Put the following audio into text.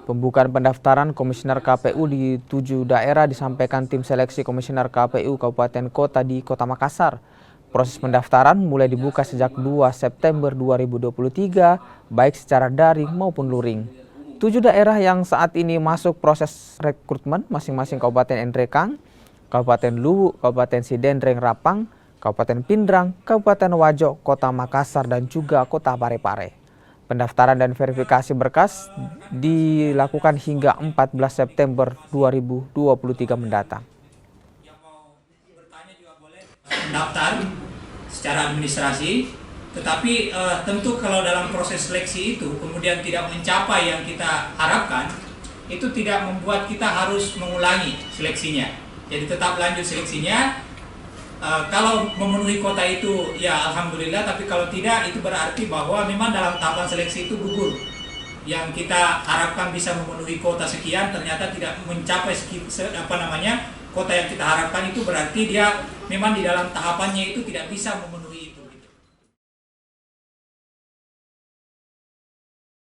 Pembukaan pendaftaran komisioner KPU di 7 daerah disampaikan tim seleksi komisioner KPU Kabupaten Kota di Kota Makassar. Proses pendaftaran mulai dibuka sejak 2 September 2023, baik secara daring maupun luring. 7 daerah yang saat ini masuk proses rekrutmen masing-masing Kabupaten Endrekang, Kabupaten Luwu, Kabupaten Sidendreng Rapang, Kabupaten Pindrang, Kabupaten Wajo, Kota Makassar, dan juga Kota Parepare. Pendaftaran dan verifikasi berkas dilakukan hingga 14 September 2023 mendatang. Mendaftar secara administrasi, tetapi tentu kalau dalam proses seleksi itu kemudian tidak mencapai yang kita harapkan, itu tidak membuat kita harus mengulangi seleksinya. Jadi tetap lanjut seleksinya. Kalau memenuhi kota itu ya alhamdulillah, tapi kalau tidak itu berarti bahwa memang dalam tahapan seleksi itu gugur. Yang kita harapkan bisa memenuhi kota sekian ternyata tidak mencapai kota yang kita harapkan, itu berarti dia memang di dalam tahapannya itu tidak bisa memenuhi